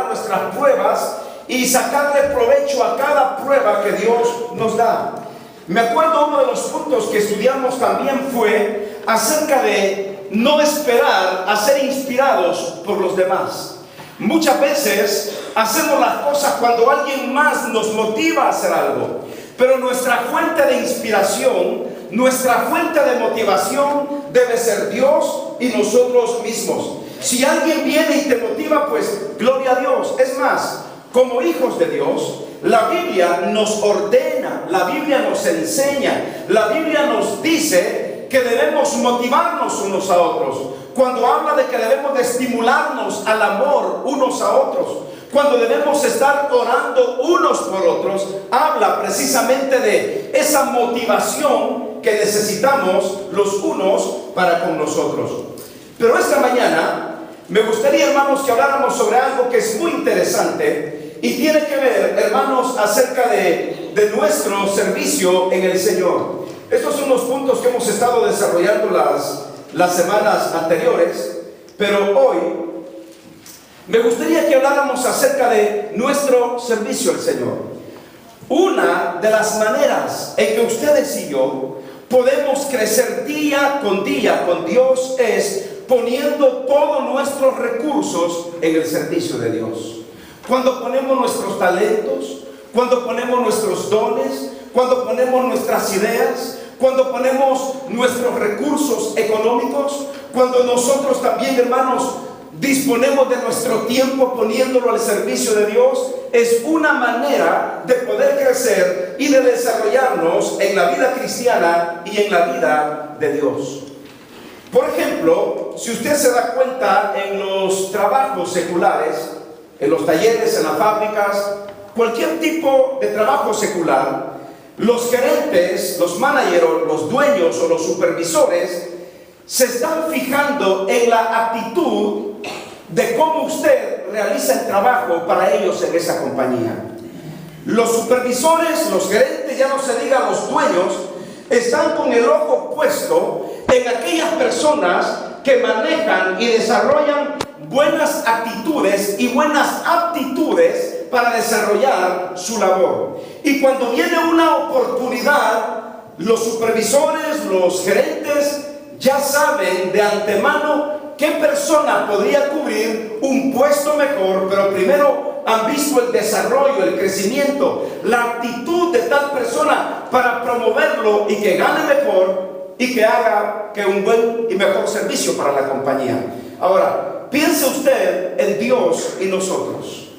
nuestras pruebas y sacarle provecho a cada prueba que Dios nos da. Me acuerdo, uno de los puntos que estudiamos también fue acerca de no esperar a ser inspirados por los demás. Muchas veces hacemos las cosas cuando alguien más nos motiva a hacer algo, pero nuestra fuente de inspiración, nuestra fuente de motivación debe ser Dios y nosotros mismos. Si alguien viene y te motiva, pues gloria a Dios. Es más, como hijos de Dios, la Biblia nos ordena, la Biblia nos enseña, la Biblia nos dice que debemos motivarnos unos a otros. Cuando habla de que debemos de estimularnos al amor unos a otros, cuando debemos estar orando unos por otros, habla precisamente de esa motivación que necesitamos los unos para con nosotros. Pero esta mañana me gustaría, hermanos, que habláramos sobre algo que es muy interesante y tiene que ver, hermanos, acerca de nuestro servicio en el Señor. Estos son los puntos que hemos estado desarrollando las semanas anteriores, pero hoy me gustaría que habláramos acerca de nuestro servicio al Señor. Una de las maneras en que ustedes y yo podemos crecer día con Dios es poniendo todos nuestros recursos en el servicio de Dios. Cuando ponemos nuestros talentos, cuando ponemos nuestros dones, cuando ponemos nuestras ideas, cuando ponemos nuestros recursos económicos, cuando nosotros también, hermanos, disponemos de nuestro tiempo poniéndolo al servicio de Dios, es una manera de poder crecer y de desarrollarnos en la vida cristiana y en la vida de Dios. Por ejemplo, si usted se da cuenta en los trabajos seculares, en los talleres, en las fábricas, cualquier tipo de trabajo secular, los gerentes, los managers, los dueños o los supervisores se están fijando en la actitud de cómo usted realiza el trabajo para ellos en esa compañía. Los supervisores, los gerentes, ya no se diga los dueños, están con el ojo puesto en aquellas personas que manejan y desarrollan buenas actitudes y buenas aptitudes para desarrollar su labor. Y cuando viene una oportunidad, los supervisores, los gerentes ya saben de antemano qué persona podría cubrir un puesto mejor, pero primero han visto el desarrollo, el crecimiento, la actitud de tal persona para promoverlo y que gane mejor y que haga que un buen y mejor servicio para la compañía. Ahora, piense usted en Dios y nosotros.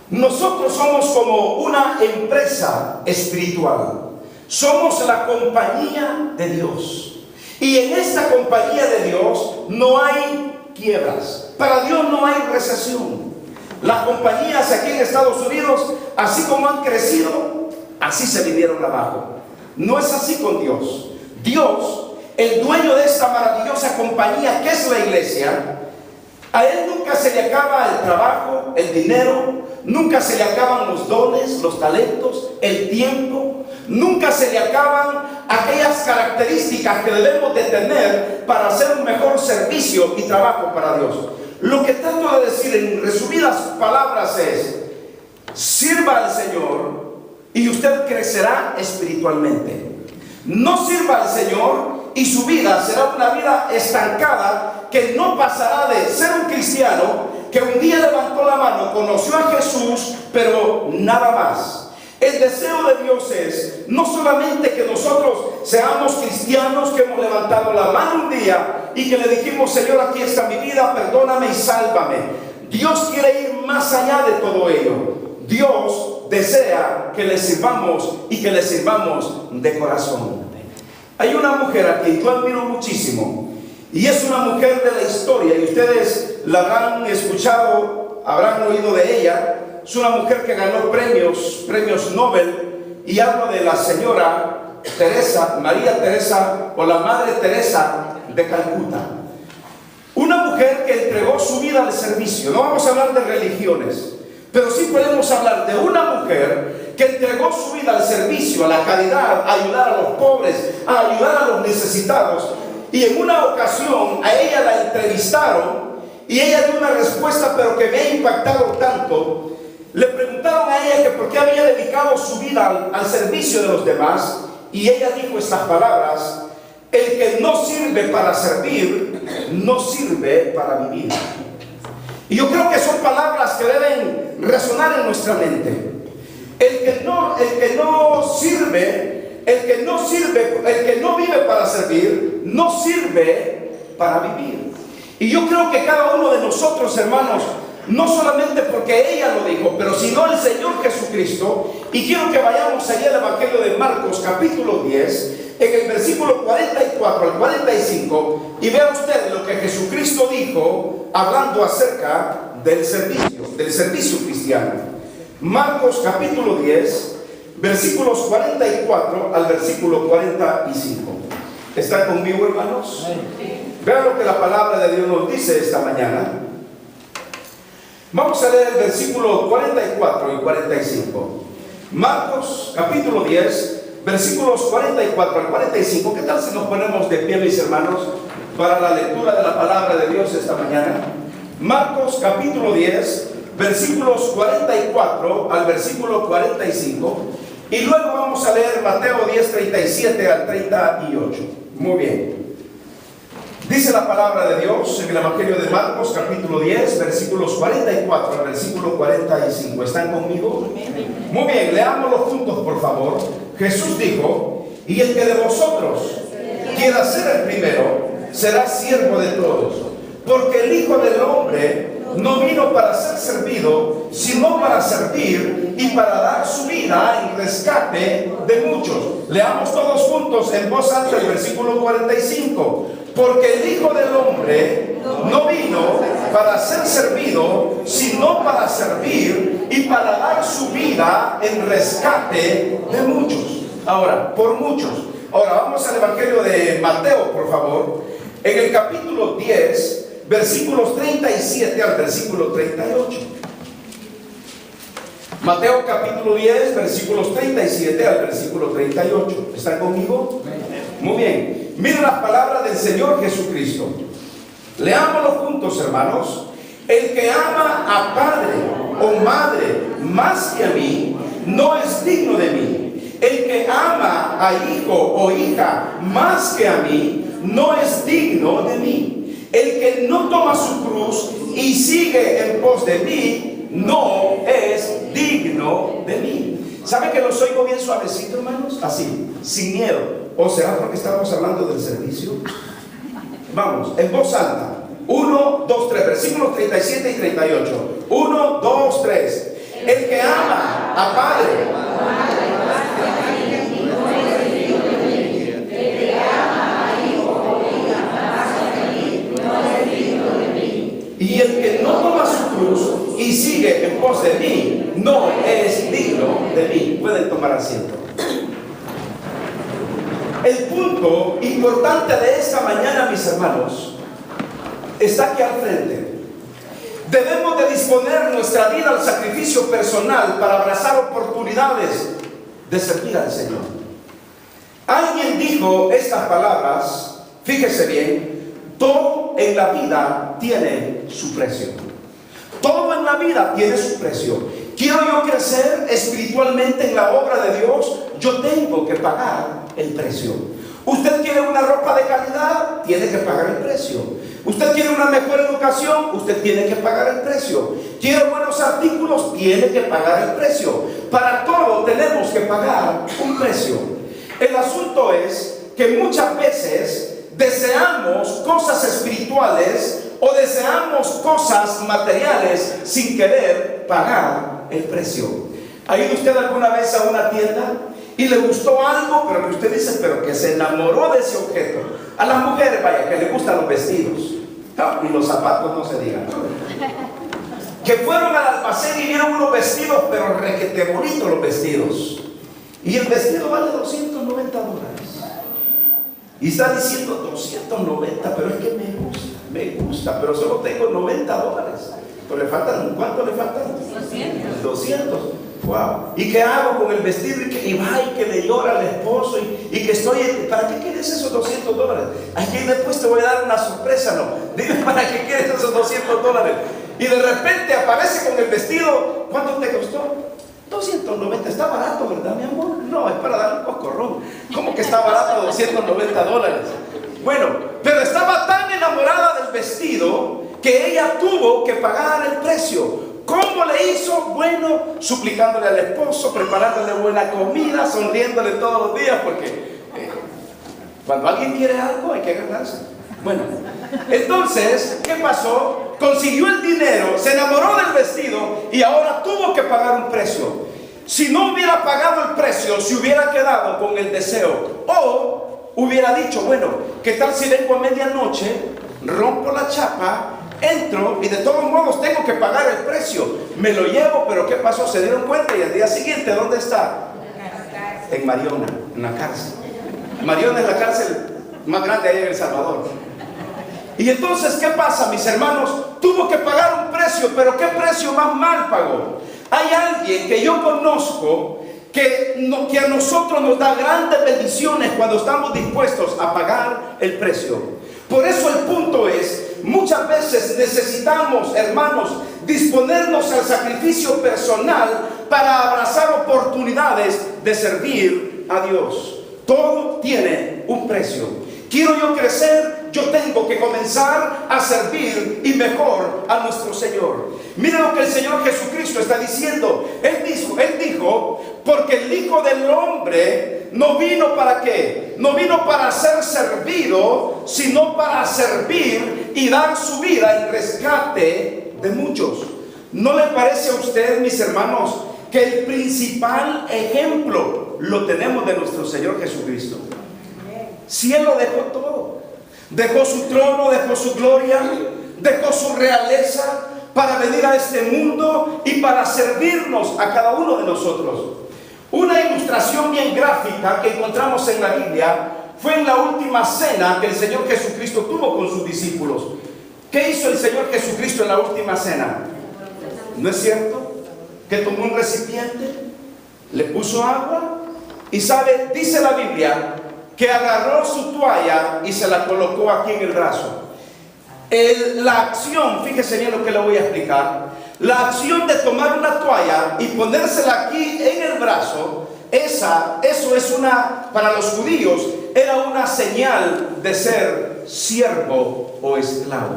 Nosotros somos como una empresa espiritual. Somos la compañía de Dios. Y en esta compañía de Dios no hay quiebras. Para Dios no hay recesión. Las compañías aquí en Estados Unidos, así como han crecido, así se vinieron abajo. No es así con Dios. Dios, el dueño de esta maravillosa compañía que es la iglesia, a Él nunca se le acaba el trabajo, el dinero, nunca se le acaban los dones, los talentos, el tiempo, nunca se le acaban aquellas características que debemos de tener para hacer un mejor servicio y trabajo para Dios. Lo que trato de decir en resumidas palabras es: sirva al Señor y usted crecerá espiritualmente. No sirva al Señor y su vida será una vida estancada que no pasará de ser un cristiano que un día levantó la mano, conoció a Jesús, pero nada más. El deseo de Dios es no solamente que nosotros seamos cristianos que hemos levantado la mano un día y que le dijimos: Señor, aquí está mi vida, perdóname y sálvame. Dios quiere ir más allá de todo ello. Dios desea que le sirvamos y que le sirvamos de corazón. Hay una mujer a quien yo admiro muchísimo y es una mujer de la historia, y ustedes la habrán escuchado, habrán oído de ella. Es una mujer que ganó premios Nobel, y hablo de la señora Teresa, María Teresa, o la Madre Teresa de Calcuta. Una mujer que entregó su vida al servicio. No vamos a hablar de religiones, pero sí podemos hablar de una mujer que entregó su vida al servicio, a la caridad, a ayudar a los pobres, a ayudar a los necesitados. Y en una ocasión a ella la entrevistaron y ella dio una respuesta, pero que me ha impactado tanto. tanto, le preguntaron a ella que por qué había dedicado su vida al servicio de los demás, y ella dijo estas palabras: el que no sirve para servir, no sirve para vivir. Y yo creo que son palabras que deben resonar en nuestra mente. El que no sirve, el que no vive para servir, no sirve para vivir. Y yo creo que cada uno de nosotros, hermanos, no solamente porque ella lo dijo, pero sino el Señor Jesucristo. Y quiero que vayamos allí al Evangelio de Marcos, capítulo 10, en el versículo 44 al 45, y vea usted lo que Jesucristo dijo hablando acerca del servicio cristiano. Marcos capítulo 10, versículos 44 al versículo 45. ¿Están conmigo, hermanos? Vean lo que la palabra de Dios nos dice esta mañana. Vamos a leer el versículo 44 y 45. Marcos capítulo 10, versículos 44 al 45. ¿Qué tal si nos ponemos de pie, mis hermanos, para la lectura de la palabra de Dios esta mañana? Marcos capítulo 10, versículos 44 al versículo 45. Y luego vamos a leer Mateo 10, 37 al 38. Muy bien. Dice la palabra de Dios en el Evangelio de Marcos, capítulo 10, versículos 44 al versículo 45. ¿Están conmigo? Muy bien, leámoslo juntos, por favor. Jesús dijo: y el que de vosotros quiera ser el primero, será siervo de todos. Porque el Hijo del Hombre no vino para ser servido, sino para servir y para dar su vida en rescate de muchos. Leamos todos juntos en voz alta el versículo 45. Porque el Hijo del Hombre no vino para ser servido, sino para servir y para dar su vida en rescate de muchos. Ahora, por muchos. Ahora vamos al Evangelio de Mateo, por favor. En el capítulo 10, versículos 37 al versículo 38. Mateo capítulo 10, versículos 37 al versículo 38. ¿Están conmigo? Muy bien. Miren las palabras del Señor Jesucristo. Leámoslo juntos, hermanos. El que ama a padre o madre más que a mí, no es digno de mí. El que ama a hijo o hija más que a mí, no es digno de mí. El que no toma su cruz y sigue en pos de mí, no es digno de mí. ¿Sabe que los oigo bien suavecito, hermanos? Así, sin miedo. ¿O será porque estamos hablando del servicio? Vamos, en voz alta. 1, 2, 3, versículos 37 y 38. 1, 2, 3. El que ama a padre, y el que no toma su cruz y sigue en pos de mí, no es digno de mí. Pueden tomar asiento. El punto importante de esta mañana, mis hermanos, está aquí al frente. Debemos de disponer nuestra vida al sacrificio personal para abrazar oportunidades de servir al Señor. Alguien dijo estas palabras, fíjese bien: todo en la vida tiene su precio. Todo en la vida tiene su precio. Quiero yo crecer espiritualmente en la obra de Dios, yo tengo que pagar el precio. Usted quiere una ropa de calidad, tiene que pagar el precio. Usted quiere una mejor educación, usted tiene que pagar el precio. Quiere buenos artículos, tiene que pagar el precio. Para todo tenemos que pagar un precio. El asunto es que muchas veces deseamos cosas espirituales o deseamos cosas materiales sin querer pagar el precio. ¿Ha ido usted alguna vez a una tienda y le gustó algo, pero que usted dice, pero que se enamoró de ese objeto? A las mujeres, vaya, que le gustan los vestidos, ¿no? Y los zapatos no se digan. Que fueron al almacén y vieron unos vestidos, pero requete bonitos los vestidos. Y el vestido vale $290. Y está diciendo 290, pero es que me gusta, pero solo tengo $90. Pero le faltan, ¿cuánto le faltan? 200. Wow. ¿Y qué hago con el vestido? Y va y que le llora al esposo y que estoy, ¿para qué quieres esos $200? Aquí después te voy a dar una sorpresa, ¿no? Dime, ¿para qué quieres esos $200? Y de repente aparece con el vestido ¿cuánto te costó? 290, está barato, ¿verdad, mi amor? No, es para darle un coscorrón. ¿Cómo que está barato $290? Bueno, pero estaba tan enamorada del vestido que ella tuvo que pagar el precio. ¿Cómo le hizo? Bueno, suplicándole al esposo, preparándole buena comida, sonriéndole todos los días, porque cuando alguien quiere algo hay que agarrarse. Bueno, entonces, ¿qué pasó? Consiguió el dinero, se enamoró del vestido y ahora tuvo que pagar un precio. Si no hubiera pagado el precio, se hubiera quedado con el deseo. O hubiera dicho, bueno, ¿qué tal si vengo a medianoche, rompo la chapa, entro y de todos modos tengo que pagar el precio? Me lo llevo, pero ¿qué pasó? Se dieron cuenta y al día siguiente, ¿dónde está? En Mariona, en la cárcel. Mariona es la cárcel más grande ahí en El Salvador. Y entonces, ¿qué pasa, mis hermanos? Tuvo que pagar un precio, pero ¿qué precio más mal pagó? Hay alguien que yo conozco que a nosotros nos da grandes bendiciones cuando estamos dispuestos a pagar el precio. Por eso el punto es, muchas veces necesitamos, hermanos, disponernos al sacrificio personal para abrazar oportunidades de servir a Dios. Todo tiene un precio. Quiero yo crecer, yo tengo que comenzar a servir y mejor a nuestro Señor. Mira lo que el Señor Jesucristo está diciendo. Él dijo, porque el Hijo del Hombre no vino para qué, no vino para ser servido, sino para servir y dar su vida en rescate de muchos. ¿No le parece a usted, mis hermanos, que el principal ejemplo lo tenemos de nuestro Señor Jesucristo? Si Él lo dejó todo, dejó su trono, dejó su gloria, dejó su realeza para venir a este mundo y para servirnos a cada uno de nosotros. Una ilustración bien gráfica que encontramos en la Biblia fue en la última cena que el Señor Jesucristo tuvo con sus discípulos. ¿Qué hizo el Señor Jesucristo en la última cena? ¿No es cierto? Que tomó un recipiente, le puso agua y sabe, dice la Biblia, que agarró su toalla y se la colocó aquí en el brazo. La acción, fíjese bien lo que le voy a explicar. La acción de tomar una toalla y ponérsela aquí en el brazo, eso es para los judíos, era una señal de ser siervo o esclavo.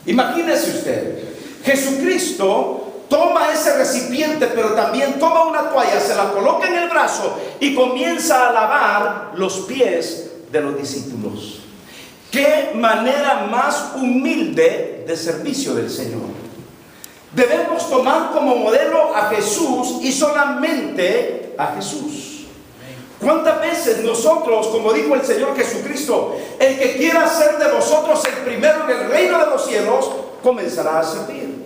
Imagínese usted, Jesucristo toma ese recipiente, pero también toma una toalla, se la coloca en el brazo y comienza a lavar los pies de los discípulos. ¡Qué manera más humilde de servicio del Señor! Debemos tomar como modelo a Jesús y solamente a Jesús. ¿Cuántas veces nosotros, como dijo el Señor Jesucristo, el que quiera ser de vosotros el primero en el reino de los cielos, comenzará a servir?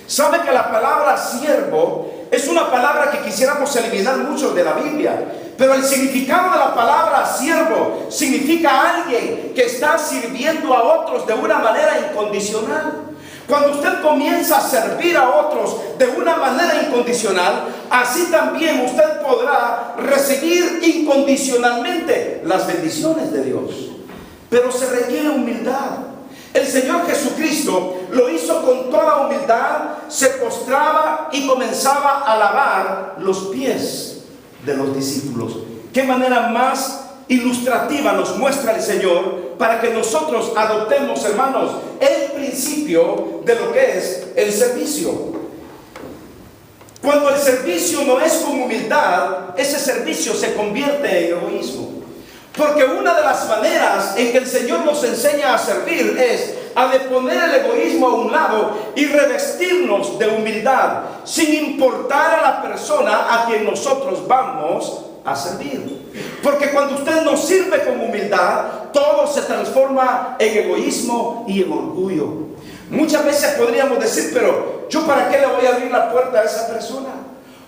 ¿Sabe que la palabra siervo es una palabra que quisiéramos eliminar muchos de la Biblia? Pero el significado de la palabra siervo significa alguien que está sirviendo a otros de una manera incondicional. Cuando usted comienza a servir a otros de una manera incondicional, así también usted podrá recibir incondicionalmente las bendiciones de Dios. Pero se requiere humildad. El Señor Jesucristo lo hizo con toda humildad, se postraba y comenzaba a lavar los pies de los discípulos. ¿Qué manera más ilustrativa nos muestra el Señor para que nosotros adoptemos, hermanos, el principio de lo que es el servicio? Cuando el servicio no es con humildad, ese servicio se convierte en egoísmo. Porque una de las maneras en que el Señor nos enseña a servir es a de poner el egoísmo a un lado y revestirnos de humildad, sin importar a la persona a quien nosotros vamos a servir. Porque cuando usted no sirve con humildad, todo se transforma en egoísmo y en orgullo. Muchas veces podríamos decir, pero ¿yo para qué le voy a abrir la puerta a esa persona?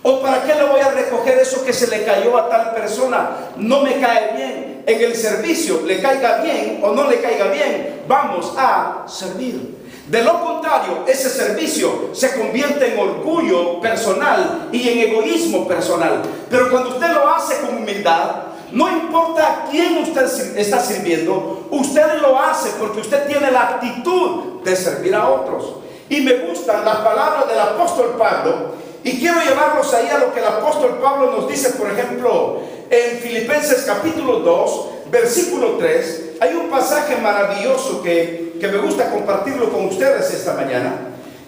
¿O para qué le voy a recoger eso que se le cayó a tal persona? No me cae bien. En el servicio, le caiga bien o no le caiga bien, vamos a servir. De lo contrario, ese servicio se convierte en orgullo personal y en egoísmo personal. Pero cuando usted lo hace con humildad, no importa a quién usted está sirviendo, usted lo hace porque usted tiene la actitud de servir a otros. Y me gustan las palabras del apóstol Pablo, Y quiero llevarlos ahí a lo que el apóstol Pablo nos dice, por ejemplo, en Filipenses capítulo 2, versículo 3. Hay un pasaje maravilloso que me gusta compartirlo con ustedes esta mañana.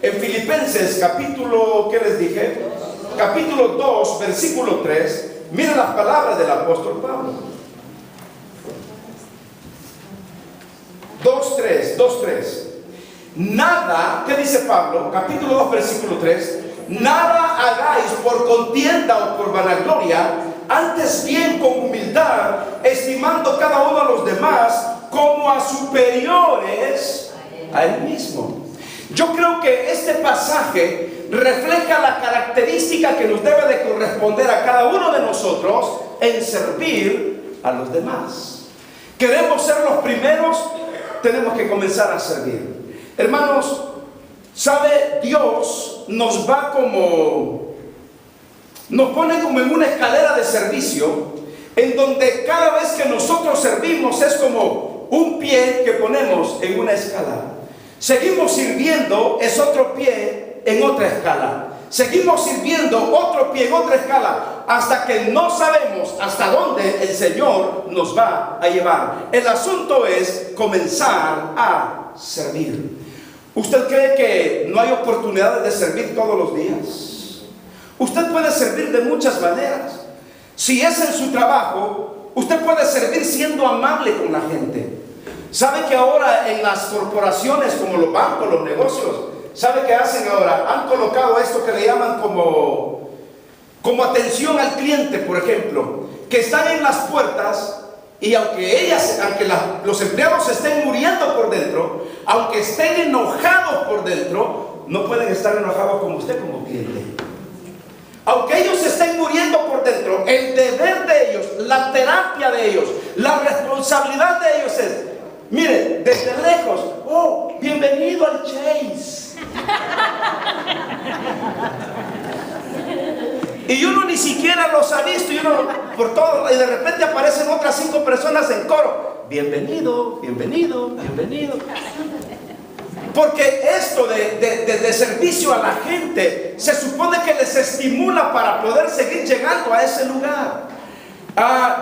En Filipenses capítulo, ¿qué les dije? Capítulo 2, versículo 3. Miren las palabras del apóstol Pablo. 2:3. Nada, ¿qué dice Pablo? Capítulo 2, versículo 3. Nada hagáis por contienda o por vanagloria, antes bien con humildad, estimando cada uno a los demás como a superiores a él mismo. Yo creo que este pasaje refleja la característica que nos debe de corresponder a cada uno de nosotros en servir a los demás. Queremos ser los primeros, tenemos que comenzar a servir. Hermanos, ¿sabe? Dios nos pone como en una escalera de servicio, en donde cada vez que nosotros servimos es como un pie que ponemos en una escala. Seguimos sirviendo, es otro pie en otra escala. Seguimos sirviendo, otro pie en otra escala, hasta que no sabemos hasta dónde el Señor nos va a llevar. El asunto es comenzar a servir. ¿Usted cree que no hay oportunidades de servir todos los días? Usted puede servir de muchas maneras. Si es en su trabajo, usted puede servir siendo amable con la gente. ¿Sabe que ahora en las corporaciones como los bancos, los negocios, ¿sabe qué hacen ahora? Han colocado esto que le llaman como atención al cliente, por ejemplo, que están en las puertas. Y aunque los empleados estén muriendo por dentro, aunque estén enojados por dentro, no pueden estar enojados como usted como cliente. Aunque ellos estén muriendo por dentro, el deber de ellos, la terapia de ellos, la responsabilidad de ellos es, mire, desde lejos, oh, bienvenido al Chase. Y uno ni siquiera los ha visto, y uno por todo, y de repente aparecen otras 5 personas en coro. Bienvenido, bienvenido, bienvenido. Porque esto de servicio a la gente se supone que les estimula para poder seguir llegando a ese lugar.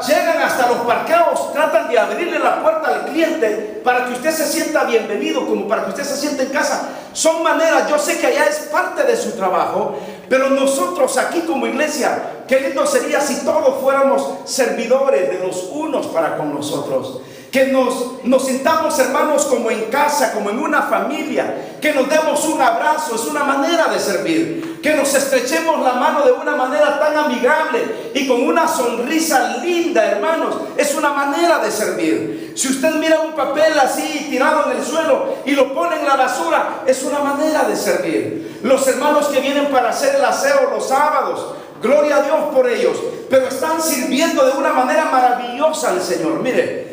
Llegan hasta los parqueos, tratan de abrirle la puerta al cliente para que usted se sienta bienvenido, como para que usted se sienta en casa. Son maneras, yo sé que allá es parte de su trabajo, pero nosotros aquí como iglesia, qué lindo sería si todos fuéramos servidores de los unos para con nosotros. Que nos sintamos, hermanos, como en casa, como en una familia. Que nos demos un abrazo, es una manera de servir. Que nos estrechemos la mano de una manera tan amigable y con una sonrisa linda, hermanos, es una manera de servir. Si usted mira un papel así tirado en el suelo y lo pone en la basura, es una manera de servir. Los hermanos que vienen para hacer el aseo los sábados, gloria a Dios por ellos, pero están sirviendo de una manera maravillosa al Señor. Mire,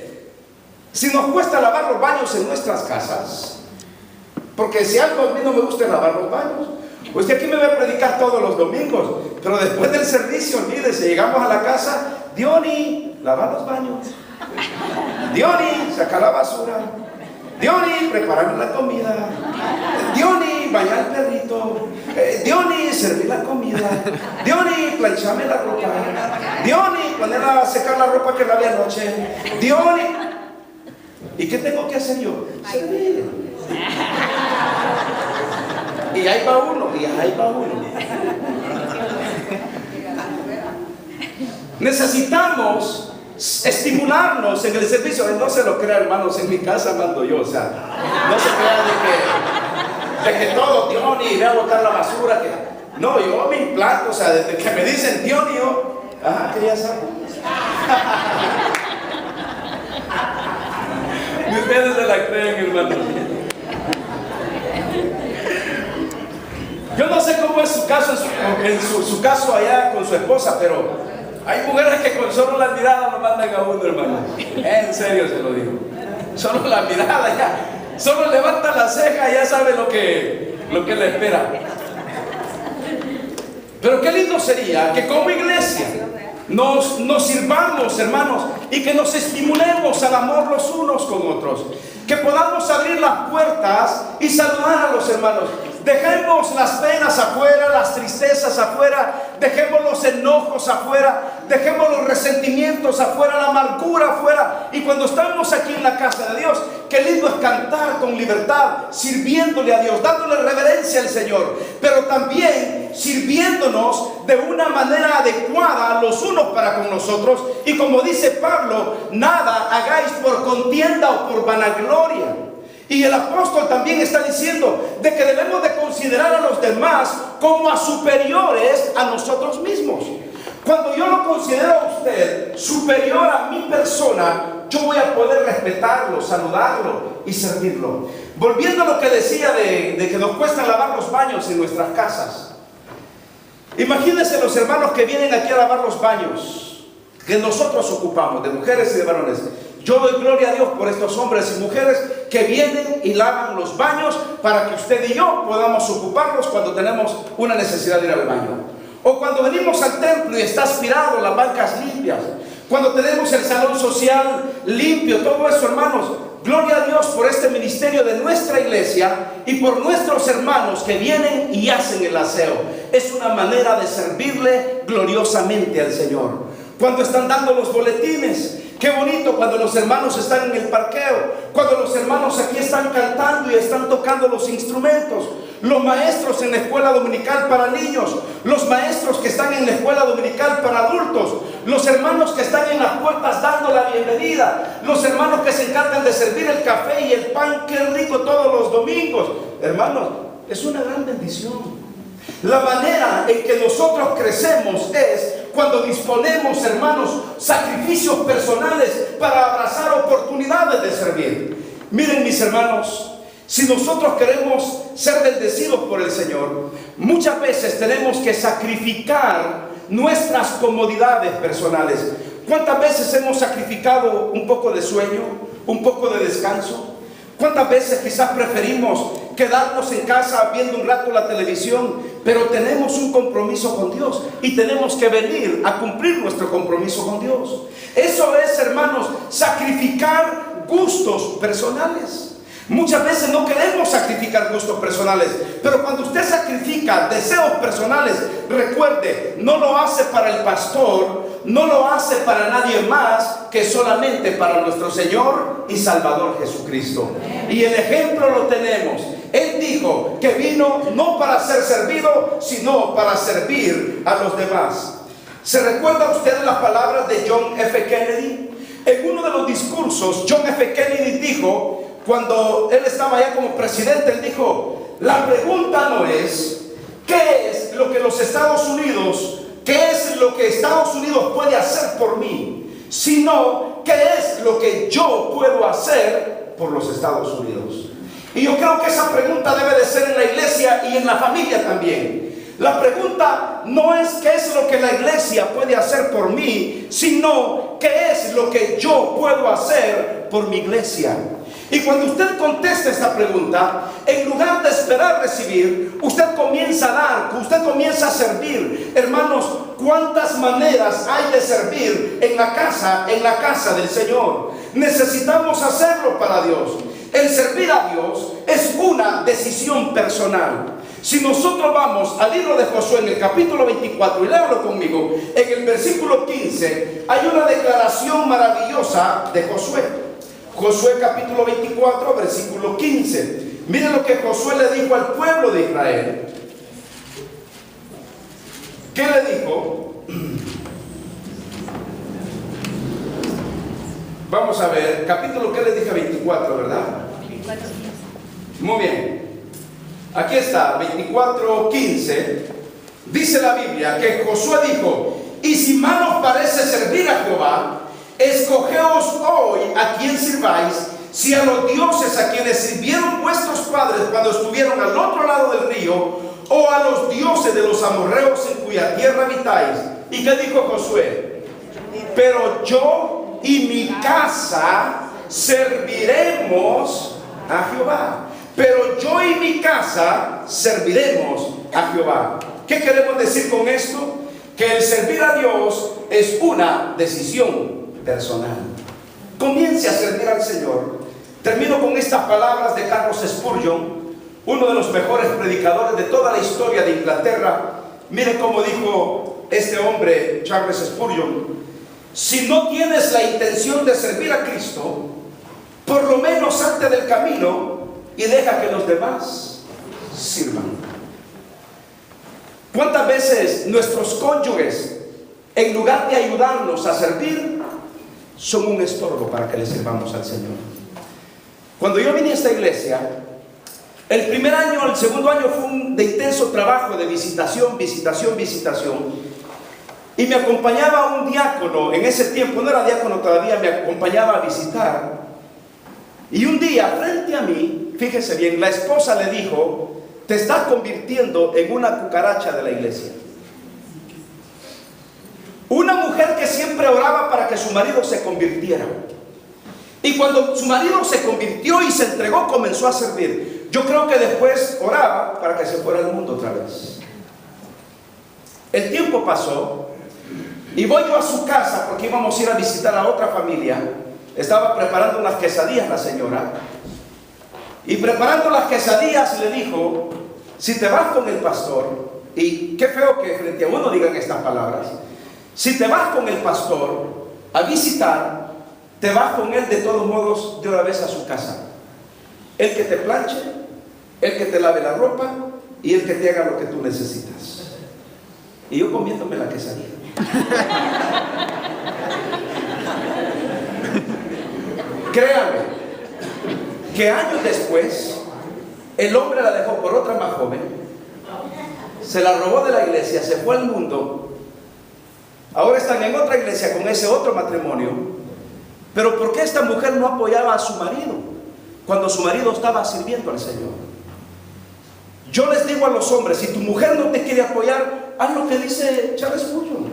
si nos cuesta lavar los baños en nuestras casas, porque si algo a mí no me gusta es lavar los baños, pues que aquí me voy a predicar todos los domingos, pero después del servicio, olvídese, llegamos a la casa, Diony, lava los baños, Diony, saca la basura, Diony, prepararme la comida, Diony, bañar al perrito, Diony, servir la comida, Diony, planchame la ropa, Diony, poner a secar la ropa que lavé anoche, Diony. ¿Y qué tengo que hacer yo? Servir. Y ahí va uno, y ahí va uno. Necesitamos estimularnos en el servicio. No se lo crean, hermanos, en mi casa mando yo. O sea, no se crean de que todo, Diony, voy a botar la basura. No, yo me implanto, o sea, desde que me dicen Diony, yo, que ya saben. Y ustedes se la creen, hermano. Yo no sé cómo es su caso, su caso allá con su esposa, pero hay mujeres que con solo la mirada lo mandan a uno, hermano. En serio se lo digo. Solo la mirada ya, solo levanta la ceja y ya sabe lo que le espera. Pero qué lindo sería que como iglesia nos sirvamos, hermanos, y que nos estimulemos al amor los unos con otros. Que podamos abrir las puertas y saludar a los hermanos. dejemos las penas afuera, las tristezas afuera, dejemos los enojos afuera, dejemos los resentimientos afuera, la amargura afuera. Y cuando estamos aquí en la casa de Dios, qué lindo es cantar con libertad, sirviéndole a Dios, dándole reverencia al Señor, pero también sirviéndonos de una manera adecuada los unos para con los otros. Y como dice Pablo, nada hagáis por contienda o por vanagloria. Y el apóstol también está diciendo de que debemos de considerar a los demás como a superiores a nosotros mismos. Cuando yo lo considero a usted superior a mi persona, yo voy a poder respetarlo, saludarlo y servirlo. Volviendo a lo que decía de que nos cuesta lavar los baños en nuestras casas. Imagínense los hermanos que vienen aquí a lavar los baños que nosotros ocupamos, de mujeres y de varones. Yo doy gloria a Dios por estos hombres y mujeres que vienen y lavan los baños para que usted y yo podamos ocuparlos cuando tenemos una necesidad de ir al baño. O cuando venimos al templo y está aspirado, las bancas limpias. Cuando tenemos el salón social limpio, todo eso, hermanos. Gloria a Dios por este ministerio de nuestra iglesia y por nuestros hermanos que vienen y hacen el aseo. Es una manera de servirle gloriosamente al Señor. Cuando están dando los boletines, qué bonito cuando los hermanos están en el parqueo, cuando los hermanos aquí están cantando y están tocando los instrumentos, los maestros en la escuela dominical para niños, los maestros que están en la escuela dominical para adultos, los hermanos que están en las puertas dando la bienvenida, los hermanos que se encargan de servir el café y el pan, qué rico todos los domingos. Hermanos, es una gran bendición. La manera en que nosotros crecemos es cuando disponemos, hermanos, sacrificios personales para abrazar oportunidades de servir. Miren, mis hermanos, si nosotros queremos ser bendecidos por el Señor, muchas veces tenemos que sacrificar nuestras comodidades personales. ¿Cuántas veces hemos sacrificado un poco de sueño, un poco de descanso? ¿Cuántas veces quizás preferimos quedarnos en casa viendo un rato la televisión, pero tenemos un compromiso con Dios y tenemos que venir a cumplir nuestro compromiso con Dios? Eso es, hermanos, sacrificar gustos personales. Muchas veces no queremos sacrificar gustos personales, pero cuando usted sacrifica deseos personales, recuerde, no lo hace para el pastor, no lo hace para nadie más que solamente para nuestro Señor y Salvador Jesucristo. Y el ejemplo lo tenemos. Él dijo que vino no para ser servido, sino para servir a los demás. ¿Se recuerda usted las palabras de John F. Kennedy? En uno de los discursos, John F. Kennedy dijo, cuando él estaba allá como presidente, él dijo, la pregunta no es ¿qué es lo que los Estados Unidos, qué es lo que Estados Unidos puede hacer por mí? Sino ¿qué es lo que yo puedo hacer por los Estados Unidos? Y yo creo que esa pregunta debe de ser en la iglesia y en la familia también. La pregunta no es qué es lo que la iglesia puede hacer por mí, sino qué es lo que yo puedo hacer por mi iglesia. Y cuando usted contesta esta pregunta, en lugar de esperar recibir, usted comienza a dar, usted comienza a servir. Hermanos, ¿cuántas maneras hay de servir en la casa del Señor? Necesitamos hacerlo para Dios. El servir a Dios es una decisión personal. Si nosotros vamos al libro de Josué en el capítulo 24, y léalo conmigo, en el versículo 15, hay una declaración maravillosa de Josué. Josué capítulo 24, versículo 15. Miren lo que Josué le dijo al pueblo de Israel. ¿Qué le dijo? Vamos a ver, capítulo, ¿qué le dije? 24, ¿verdad? 24. Muy bien. Aquí está, 24:15. Dice la Biblia que Josué dijo: y si mal os parece servir a Jehová, escogeos hoy a quien sirváis, si a los dioses a quienes sirvieron vuestros padres cuando estuvieron al otro lado del río, o a los dioses de los amorreos en cuya tierra habitáis. ¿Y qué dijo Josué? Pero yo y mi casa serviremos a Jehová. Pero yo y mi casa serviremos a Jehová. ¿Qué queremos decir con esto? Que el servir a Dios es una decisión personal. Comience a servir al Señor. Termino con estas palabras de Carlos Spurgeon, uno de los mejores predicadores de toda la historia de Inglaterra. Mire cómo dijo este hombre, Charles Spurgeon: si no tienes la intención de servir a Cristo, por lo menos salte del camino y deja que los demás sirvan. ¿Cuántas veces nuestros cónyuges, en lugar de ayudarnos a servir, son un estorbo para que le sirvamos al Señor? Cuando yo vine a esta iglesia, el primer año, el segundo año fue de intenso trabajo, de visitación. Y me acompañaba un diácono. En ese tiempo no era diácono todavía, me acompañaba a visitar. Y un día, frente a mí, fíjese bien, la esposa le dijo: te estás convirtiendo en una cucaracha de la iglesia. Una mujer que siempre oraba para que su marido se convirtiera. Y cuando su marido se convirtió y se entregó, comenzó a servir. Yo creo que después oraba para que se fuera al mundo otra vez. El tiempo pasó y voy yo a su casa porque íbamos a ir a visitar a otra familia. Estaba preparando unas quesadillas la señora. Y preparando las quesadillas le dijo: si te vas con el pastor, y qué feo que frente a uno digan estas palabras, si te vas con el pastor a visitar, te vas con él de todos modos de una vez a su casa. El que te planche, el que te lave la ropa y el que te haga lo que tú necesitas. Y yo comiéndome la quesadilla. Créame que años después el hombre la dejó por otra más joven, se la robó de la iglesia, se fue al mundo. Ahora están en otra iglesia con ese otro matrimonio. Pero ¿por qué esta mujer no apoyaba a su marido cuando su marido estaba sirviendo al Señor? Yo les digo a los hombres: si tu mujer no te quiere apoyar, haz lo que dice Charles Spurgeon.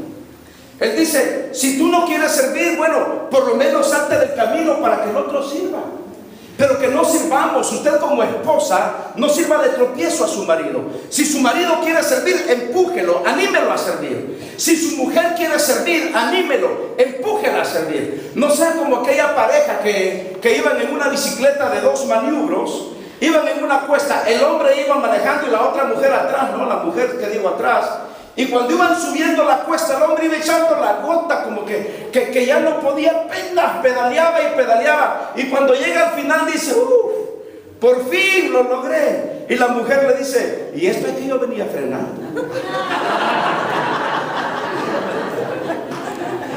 Él dice: si tú no quieres servir, bueno, por lo menos salte del camino para que el otro sirva. Pero que no sirvamos, usted como esposa, no sirva de tropiezo a su marido. Si su marido quiere servir, empújelo, anímelo a servir. Si su mujer quiere servir, anímelo, empújela a servir. No sea como aquella pareja que iban en una bicicleta de 2 maniobros, iban en una cuesta, el hombre iba manejando y la otra mujer atrás, ¿no? La mujer que digo atrás. Y cuando iban subiendo la cuesta, el hombre iba echando la gota, como que ya no podía, apenas pedaleaba y pedaleaba. Y cuando llega al final dice: por fin lo logré. Y la mujer le dice: y esto es que yo venía frenando.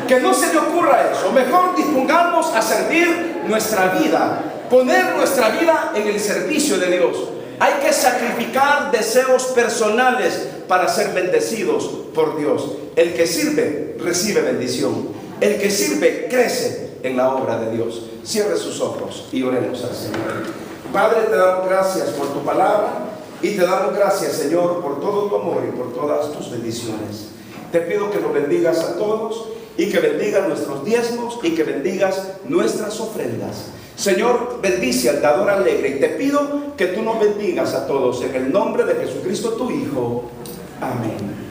Que no se le ocurra eso. Mejor dispongamos a servir nuestra vida, poner nuestra vida en el servicio de Dios. Hay que sacrificar deseos personales para ser bendecidos por Dios. El que sirve, recibe bendición. El que sirve, crece en la obra de Dios. Cierre sus ojos y oremos al Señor. Padre, te damos gracias por tu palabra y te damos gracias, Señor, por todo tu amor y por todas tus bendiciones. Te pido que nos bendigas a todos y que bendigas nuestros diezmos y que bendigas nuestras ofrendas. Señor, bendice al dador alegre y te pido que tú nos bendigas a todos en el nombre de Jesucristo tu Hijo. Amén.